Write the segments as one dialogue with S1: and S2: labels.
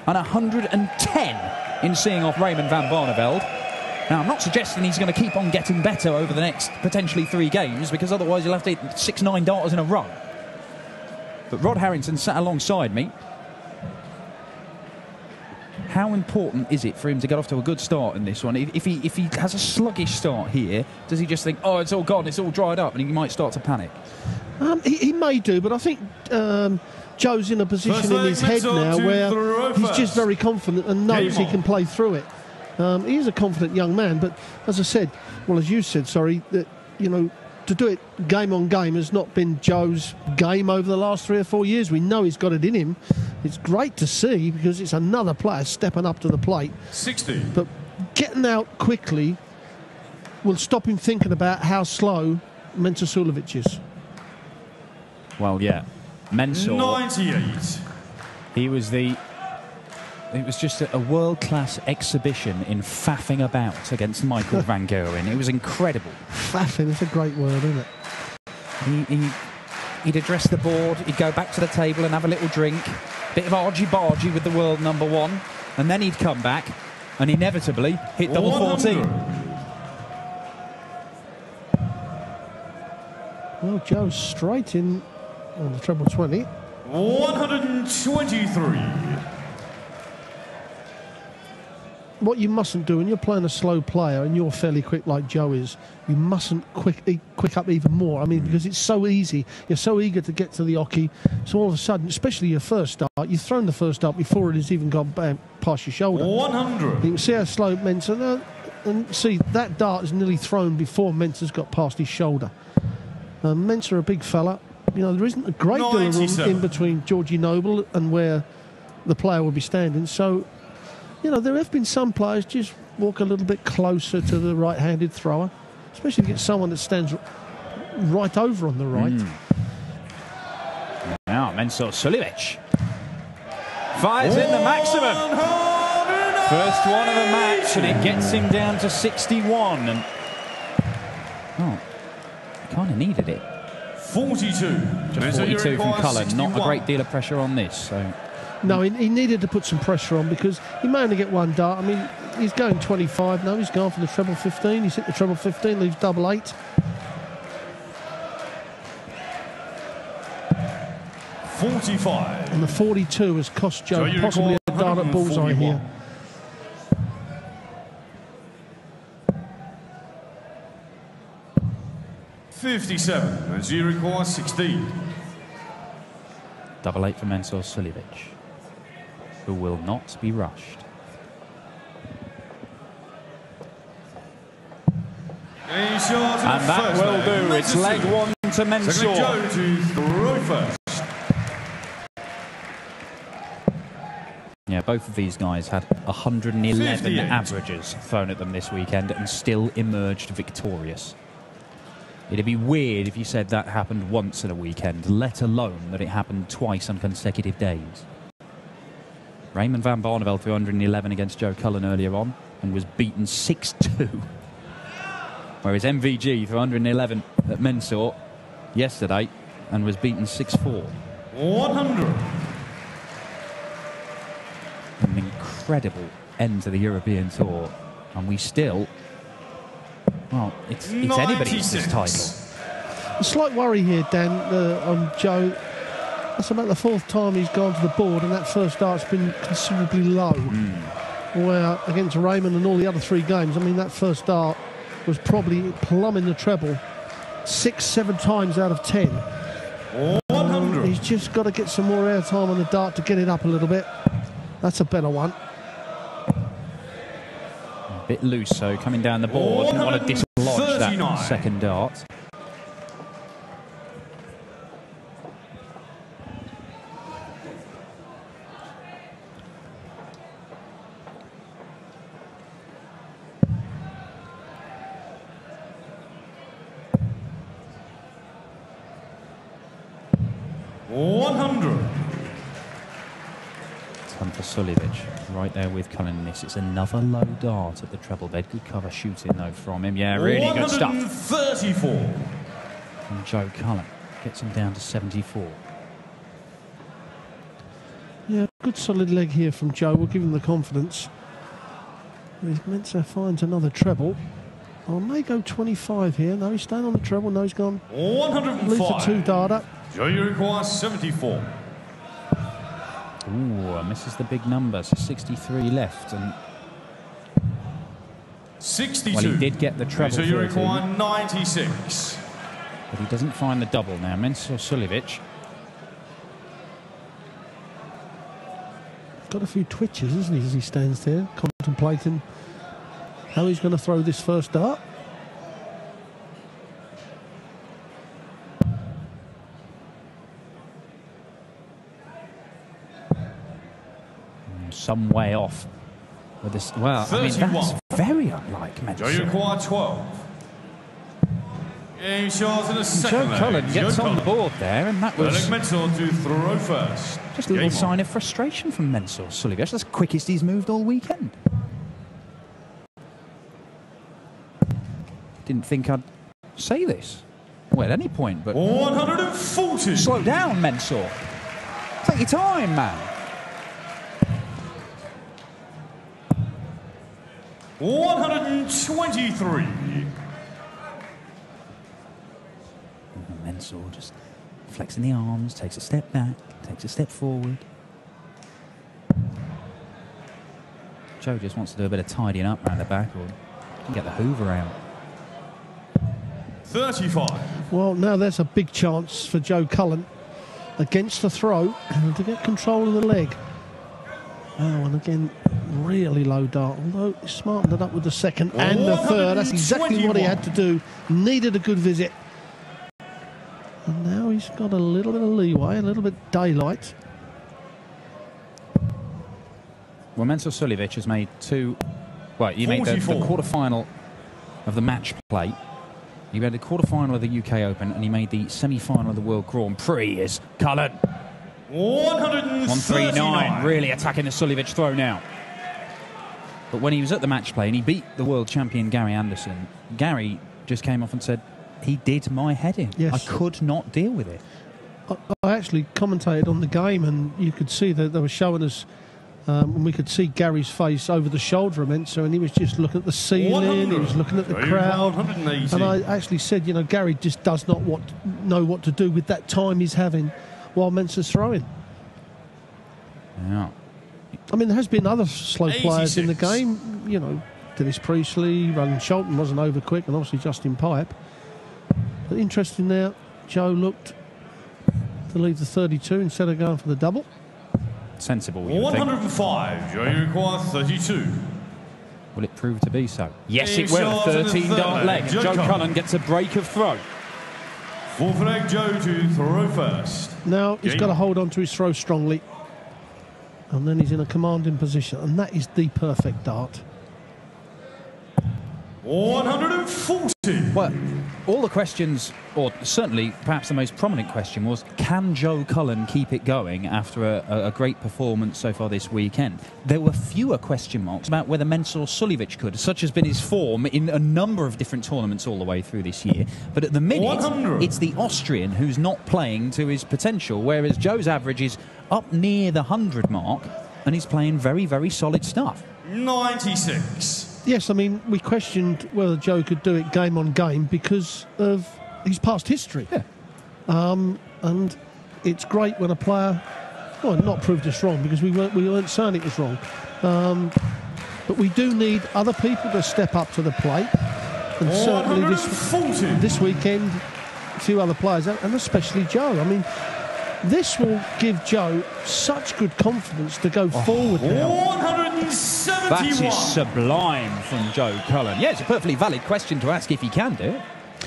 S1: and 110 in seeing off Raymond van Barneveld. Now, I'm not suggesting he's going to keep on getting better over the next potentially 3 games, because otherwise he'll have to hit 6-9 darters in a row. But Rod Harrington sat alongside me. How important is it for him to get off to a good start in this one? If he has a sluggish start here, does he just think, oh, it's all gone, it's all dried up, and he might start to panic?
S2: He may do, but I think Joe's in a position in his head now where he's just very confident and knows he can play through it. He is a confident young man, but as I said, well, as you said, sorry, that, you know, to do it game on game has not been Joe's game over the last 3 or 4 years. We know he's got it in him. It's great to see, because it's another player stepping up to the plate.
S3: 60.
S2: But getting out quickly will stop him thinking about how slow Mensur Suljovic is.
S1: Well, yeah. Mensur,
S3: 98.
S1: It was just a world-class exhibition in faffing about against Michael van Gerwen. It was incredible.
S2: Faffing is a great word, isn't it?
S1: He'd address the board, he'd go back to the table and have a little drink, bit of argy-bargy with the world #1, and then he'd come back and inevitably hit double 14.
S2: Well, Joe's straight in on the treble 20.
S3: 123.
S2: What you mustn't do when you're playing a slow player and you're fairly quick like Joe is, you mustn't quick up even more. I mean, because it's so easy. You're so eager to get to the oche. So all of a sudden, especially your first start, you've thrown the first dart before it has even gone past your shoulder.
S3: 100.
S2: You can see how slow Mensur, and see that dart is nearly thrown before Mensur's got past his shoulder. Mensur, a big fella. You know, there isn't a great deal of room in between Georgie Noble and where the player will be standing. So, you know, there have been some players just walk a little bit closer to the right-handed thrower, especially against someone that stands right over on the right.
S1: Now, Mensur Suljovic fires in the maximum. First one of the match, and it gets him down to 61. And oh, he kind of needed it.
S3: 42.
S1: Just 42 from Cullen. Not a great deal of pressure on this. So.
S2: No, he needed to put some pressure on, because he may only get one dart. I mean, he's going 25 now. He's gone for the treble 15. He's hit the treble 15, leaves double 8.
S3: 45.
S2: And the 42 has cost Joe possibly a dart at bullseye here.
S3: 57, as you require 16.
S1: Double 8 for Mensur Suljovic, who will not be rushed.
S3: And that
S1: will do. It's leg 1 to Mensur.
S3: Joe to throw first.
S1: Yeah, both of these guys had 111
S3: 58.
S1: averages thrown at them this weekend and still emerged victorious. It'd be weird if you said that happened once in a weekend, let alone that it happened twice on consecutive days. Raymond van Barneveld threw 111 against Joe Cullen earlier on and was beaten 6-2. Whereas MVG threw 111 at Mensur yesterday and was beaten 6-4.
S3: 100.
S1: An incredible end to the European Tour, and we still, well, it's anybody's this title.
S2: A slight worry here, Dan, on Joe. That's about the 4th time he's gone to the board, and that first dart's been considerably low. Where against Raymond and all the other 3 games, I mean, that first dart was probably plumbing the treble 6-7 times out of 10.
S3: 100.
S2: He's just got to get some more airtime on the dart to get it up a little bit. That's a better one.
S1: A bit loose, so coming down the board, didn't want to dislodge that second dart. For Suljovic, right there with Cullen in this. It's another low dart at the treble bed. Good cover shooting though from him. Yeah, really good stuff.
S3: 34.
S1: And Joe Cullen gets him down to 74.
S2: Yeah, good solid leg here from Joe. We'll give him the confidence. Mensah finds another treble. I may go 25 here. No, he's staying on the treble. No, he's gone.
S3: 105.
S2: Leaves a 2 data.
S3: Joe, you require 74.
S1: Ooh, misses the big number. So 63 left. And
S3: 62.
S1: well, he did get the treble.
S3: So you require 96.
S1: But he doesn't find the double now. Mensah Suljovic.
S2: Got a few twitches, isn't he, as he stands there contemplating how he's going to throw this first dart.
S1: Some way off with this. Well, 31. I mean, that's very unlike Mensah.
S3: Joe, you require 12. Game shot in the second
S1: Joe Cullen gets on the board there, and that was
S3: Mensah to throw first.
S1: just a little sign of frustration from Mensah Suljovic. That's the quickest he's moved all weekend. Didn't think I'd say this, well, at any point, but
S3: 140.
S1: Slow down, Mensah. Take your time, man.
S3: 123.
S1: Mensah just flexing the arms, takes a step back, takes a step forward. Joe just wants to do a bit of tidying up around the back, or can get the Hoover out.
S3: 35.
S2: Well, now there's a big chance for Joe Cullen against the throw and to get control of the leg. Oh, and again, really low dart, although he smartened it up with the second and the third. That's exactly what he had to do. Needed a good visit. And now he's got a little bit of leeway, a little bit of daylight.
S1: Well, Mensah Suljovic has made two. Well, he made the quarter-final of the match play. He made the quarter-final of the UK Open, and he made the semi-final of the World Grand Prix. Is Cullen 139, really attacking the Suljovic throw now. But when he was at the match play and he beat the world champion Gary Anderson, Gary just came off and said, he did my head in.
S2: Yes.
S1: I could not deal with it.
S2: I actually commentated on the game, and you could see that they were showing us, and we could see Gary's face over the shoulder of Mensah, and he was just looking at the ceiling, he was looking at the crowd. And I actually said, you know, Gary just does not know what to do with that time he's having while Mensah's throwing.
S1: Yeah.
S2: I mean, there has been other slow
S3: 86.
S2: players in the game, you know, Dennis Priestley, Roland Shelton wasn't over quick, and obviously Justin Pipe. But interesting now, Joe looked to leave the 32 instead of going for the double.
S1: Sensible, you would think.
S3: 105. Joe, you require 32.
S1: Will it prove to be so? Yes, it will. 13-dart leg. Joe Cullen gets a break of throw.
S3: Fourth leg, Joe to throw first.
S2: Now he's got to hold on to his throw strongly. And then he's in a commanding position. And that is the perfect dart.
S3: 140.
S1: Well, all the questions, or certainly perhaps the most prominent question was, can Joe Cullen keep it going after a great performance so far this weekend? There were fewer question marks about whether Mensah Suljovic could, such has been his form in a number of different tournaments all the way through this year. But at the minute,
S3: 100.
S1: It's the Austrian who's not playing to his potential, whereas Joe's average is up near the 100 mark, and he's playing very, very solid stuff.
S3: 96.
S2: Yes, I mean, we questioned whether Joe could do it game on game because of his past history.
S1: Yeah.
S2: And it's great when a player, well, not proved us wrong because we weren't saying it was wrong. But we do need other people to step up to the plate. And certainly this weekend, a few other players, and especially Joe. I mean, this will give Joe such good confidence to go forward now.
S3: 171.
S1: That is sublime from Joe Cullen. Yeah, it's a perfectly valid question to ask if he can do it.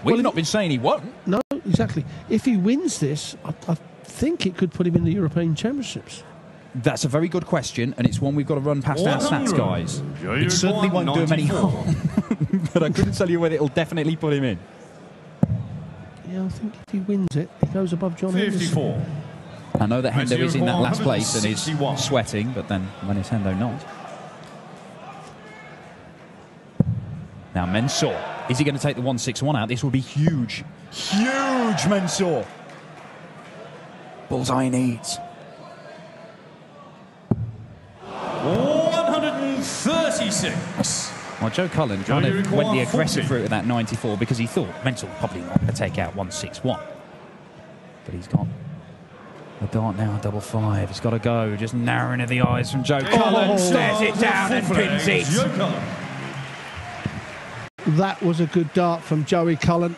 S1: We've not been saying he won't.
S2: No, exactly. If he wins this, I think it could put him in the European Championships.
S1: That's a very good question, and it's one we've got to run past our stats, guys. It certainly won't do him any harm, but I couldn't tell you whether it'll definitely put him in.
S2: Yeah, I think if he wins it, he goes above John
S3: 54.
S2: Henderson.
S1: I know that Hendo is in that last place and is sweating, but then when is Hendo not? Now Mensah, is he going to take the 161 out? This will be huge. Huge, Mensah. Bullseye needs.
S3: 96.
S1: Well, Joe Cullen kind of went the aggressive route of that 94 because he thought Menzel probably not going to take out 161. But he's got a dart now, double five. He's got to go. Just narrowing of the eyes from Joe Cullen. Stares it down and pins it.
S2: That was a good dart from Joey Cullen.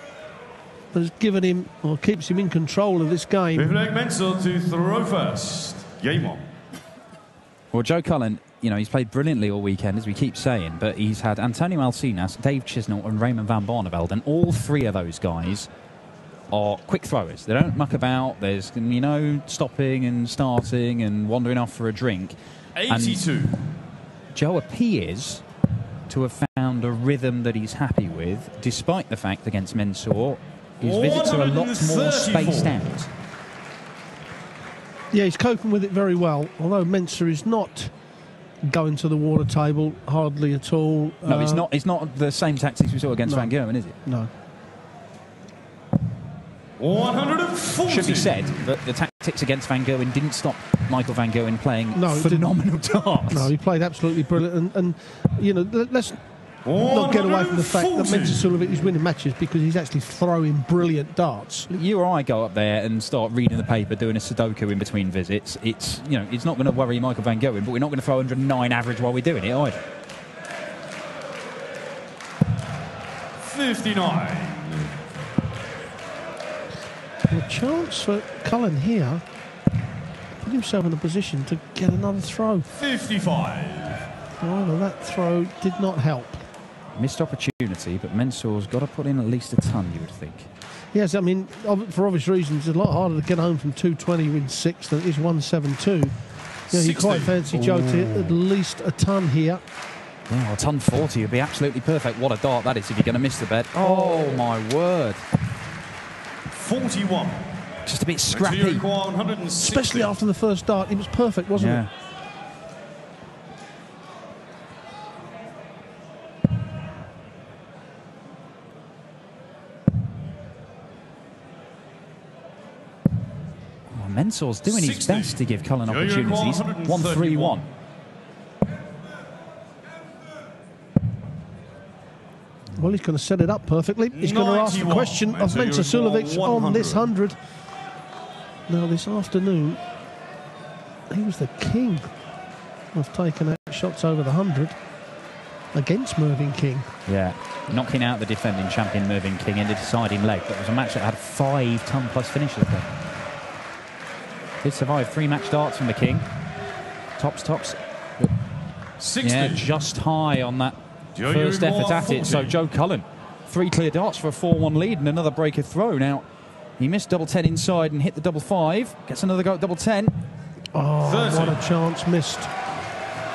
S2: Has given him, or keeps him in control of this game.
S3: Vivek Menzel to throw first. Game on.
S1: Well, Joe Cullen, you know, he's played brilliantly all weekend, as we keep saying, but he's had Antonio Alcinas, Dave Chisnell and Raymond van Barneveld, and all three of those guys are quick throwers. They don't muck about. There's, you know, stopping and starting and wandering off for a drink.
S3: 82.
S1: And Joe appears to have found a rhythm that he's happy with, despite the fact against Mensur his visits are a lot more spaced out.
S2: Yeah, he's coping with it very well, although Mensur is not going to the water table hardly at all.
S1: No, it's not the same tactics we saw against Van Gerwen, is it?
S2: No.
S3: 140.
S1: Should be said that the tactics against Van Gerwen didn't stop Michael Van Gerwen playing phenomenal darts.
S2: No, he played absolutely brilliant. And you know, let's not get away from the fact that Menzo Suljovic is winning matches because he's actually throwing brilliant darts.
S1: You or I go up there and start reading the paper, doing a Sudoku in between visits. It's, you know, it's not going to worry Michael Van Gerwen, but we're not going to throw 109 average while we're doing it either.
S3: 59.
S2: A chance for Cullen here. Put himself in a position to get another throw.
S3: 55.
S2: However, that throw did not help.
S1: Missed opportunity, but Mensur's got to put in at least a ton, you would think.
S2: Yes, I mean, for obvious reasons, it's a lot harder to get home from 220 in sixth than it is 172. You know, you quite fancy Joe to hit at least a ton here.
S1: Yeah, a ton 40 would be absolutely perfect. What a dart that is if you're going to miss the bet. Oh, my word.
S3: 41.
S1: Just a bit scrappy.
S2: Especially after the first dart. It was perfect, wasn't it?
S1: Mensor's doing his best to give Cullen opportunities. 1-3-1.
S2: Well, he's going to set it up perfectly. He's going to ask the question of Menzo Suljovic on this 100. Now, this afternoon, he was the king of taking out shots over the 100 against Mervyn King.
S1: Yeah, knocking out the defending champion Mervyn King in the deciding leg. That was a match that had 5 ton-plus finishes there. Did survive 3 match darts from the King. Tops.
S3: 60.
S1: Yeah, just high on that first effort at it. So Joe Cullen, 3 clear darts for a 4-1 lead and another breaker throw. Now, he missed double 10 inside and hit the double 5. Gets another go at double 10.
S2: Oh,
S3: 30.
S2: what a chance missed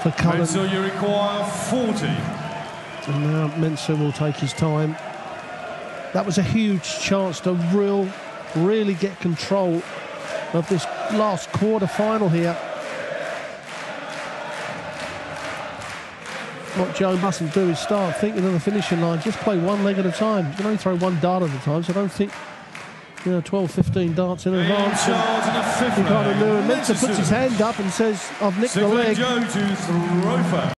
S2: for Cullen.
S3: Menzo, you require 40.
S2: And now Menzo will take his time. That was a huge chance to really get control of this last quarter-final here. What Joe mustn't do is start thinking of the finishing line. Just play one leg at a time. You can only throw 1 dart at a time, so don't think, you know, 12, 15 darts in advance. You kind of knew. And Menzo puts his hand up and says, I've nicked the leg.
S3: Joe to throw first.